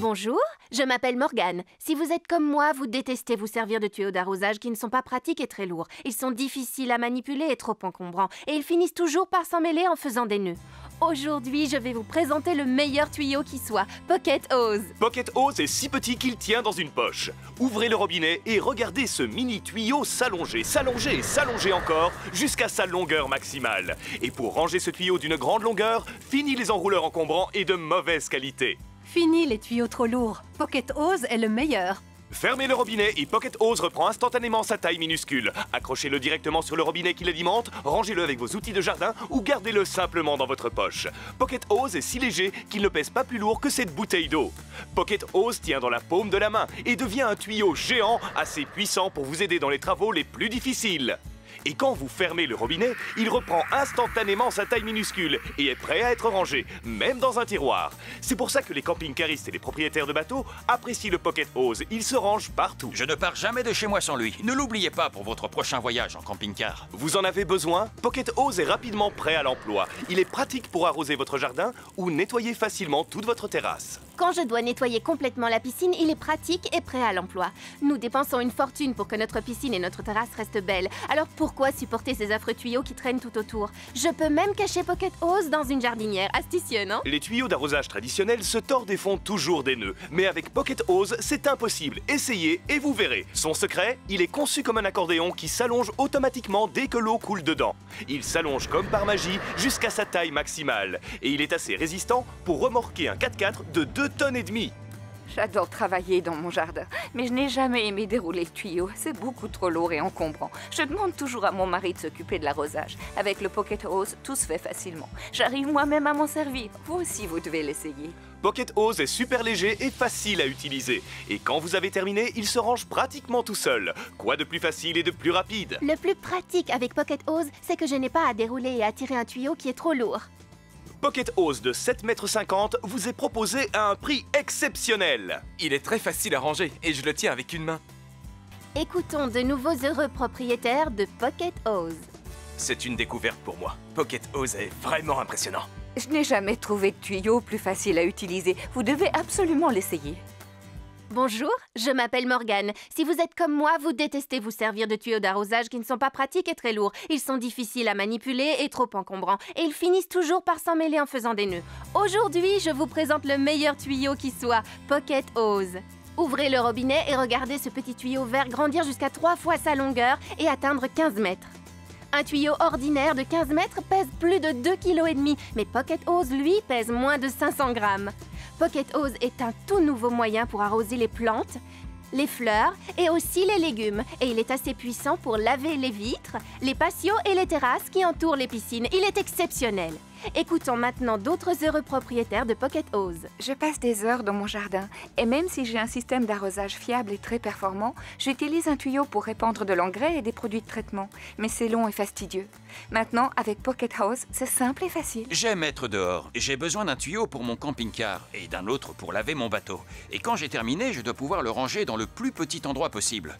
Bonjour, je m'appelle Morgane. Si vous êtes comme moi, vous détestez vous servir de tuyaux d'arrosage qui ne sont pas pratiques et très lourds. Ils sont difficiles à manipuler et trop encombrants. Et ils finissent toujours par s'emmêler en faisant des nœuds. Aujourd'hui, je vais vous présenter le meilleur tuyau qui soit, Pocket Hose. Pocket Hose est si petit qu'il tient dans une poche. Ouvrez le robinet et regardez ce mini tuyau s'allonger, s'allonger et s'allonger encore jusqu'à sa longueur maximale. Et pour ranger ce tuyau d'une grande longueur, fini les enrouleurs encombrants et de mauvaise qualité. Fini les tuyaux trop lourds. Pocket Hose est le meilleur. Fermez le robinet et Pocket Hose reprend instantanément sa taille minuscule. Accrochez-le directement sur le robinet qui l'alimente, rangez-le avec vos outils de jardin ou gardez-le simplement dans votre poche. Pocket Hose est si léger qu'il ne pèse pas plus lourd que cette bouteille d'eau. Pocket Hose tient dans la paume de la main et devient un tuyau géant assez puissant pour vous aider dans les travaux les plus difficiles. Et quand vous fermez le robinet, il reprend instantanément sa taille minuscule et est prêt à être rangé, même dans un tiroir. C'est pour ça que les camping-caristes et les propriétaires de bateaux apprécient le Pocket Hose. Il se range partout. Je ne pars jamais de chez moi sans lui. Ne l'oubliez pas pour votre prochain voyage en camping-car. Vous en avez besoin? Pocket Hose est rapidement prêt à l'emploi. Il est pratique pour arroser votre jardin ou nettoyer facilement toute votre terrasse. Quand je dois nettoyer complètement la piscine, il est pratique et prêt à l'emploi. Nous dépensons une fortune pour que notre piscine et notre terrasse restent belles. Alors pourquoi supporter ces affreux tuyaux qui traînent tout autour? Je peux même cacher Pocket Hose dans une jardinière. Astucieux, non? Les tuyaux d'arrosage traditionnels se tordent et font toujours des nœuds. Mais avec Pocket Hose, c'est impossible. Essayez et vous verrez. Son secret, il est conçu comme un accordéon qui s'allonge automatiquement dès que l'eau coule dedans. Il s'allonge comme par magie jusqu'à sa taille maximale. Et il est assez résistant pour remorquer un 4x4 de 2,5 tonnes. J'adore travailler dans mon jardin, mais je n'ai jamais aimé dérouler le tuyau. C'est beaucoup trop lourd et encombrant. Je demande toujours à mon mari de s'occuper de l'arrosage. Avec le Pocket Hose, tout se fait facilement. J'arrive moi-même à m'en servir. Vous aussi, vous devez l'essayer. Pocket Hose est super léger et facile à utiliser. Et quand vous avez terminé, il se range pratiquement tout seul. Quoi de plus facile et de plus rapide? Le plus pratique avec Pocket Hose, c'est que je n'ai pas à dérouler et à tirer un tuyau qui est trop lourd. Pocket Hose de 7,50 m vous est proposé à un prix exceptionnel. Il est très facile à ranger et je le tiens avec une main. Écoutons de nouveaux heureux propriétaires de Pocket Hose. C'est une découverte pour moi. Pocket Hose est vraiment impressionnant. Je n'ai jamais trouvé de tuyau plus facile à utiliser. Vous devez absolument l'essayer. Bonjour, je m'appelle Morgane. Si vous êtes comme moi, vous détestez vous servir de tuyaux d'arrosage qui ne sont pas pratiques et très lourds. Ils sont difficiles à manipuler et trop encombrants. Et ils finissent toujours par s'emmêler en faisant des nœuds. Aujourd'hui, je vous présente le meilleur tuyau qui soit, Pocket Hose. Ouvrez le robinet et regardez ce petit tuyau vert grandir jusqu'à 3 fois sa longueur et atteindre 15 mètres. Un tuyau ordinaire de 15 mètres pèse plus de 2,5 kg, mais Pocket Hose, lui, pèse moins de 500 grammes. Pocket Hose est un tout nouveau moyen pour arroser les plantes, les fleurs et aussi les légumes. Et il est assez puissant pour laver les vitres, les patios et les terrasses qui entourent les piscines. Il est exceptionnel. Écoutons maintenant d'autres heureux propriétaires de Pocket Hose. Je passe des heures dans mon jardin et même si j'ai un système d'arrosage fiable et très performant, j'utilise un tuyau pour répandre de l'engrais et des produits de traitement. Mais c'est long et fastidieux. Maintenant, avec Pocket Hose, c'est simple et facile. J'aime être dehors. J'ai besoin d'un tuyau pour mon camping-car et d'un autre pour laver mon bateau. Et quand j'ai terminé, je dois pouvoir le ranger dans le plus petit endroit possible.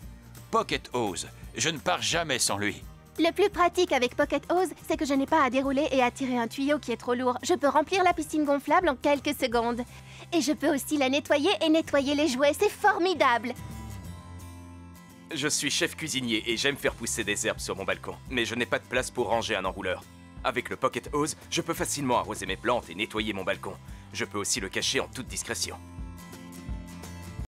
Pocket Hose, je ne pars jamais sans lui. Le plus pratique avec Pocket Hose, c'est que je n'ai pas à dérouler et à tirer un tuyau qui est trop lourd. Je peux remplir la piscine gonflable en quelques secondes. Et je peux aussi la nettoyer et nettoyer les jouets. C'est formidable! Je suis chef cuisinier et j'aime faire pousser des herbes sur mon balcon. Mais je n'ai pas de place pour ranger un enrouleur. Avec le Pocket Hose, je peux facilement arroser mes plantes et nettoyer mon balcon. Je peux aussi le cacher en toute discrétion.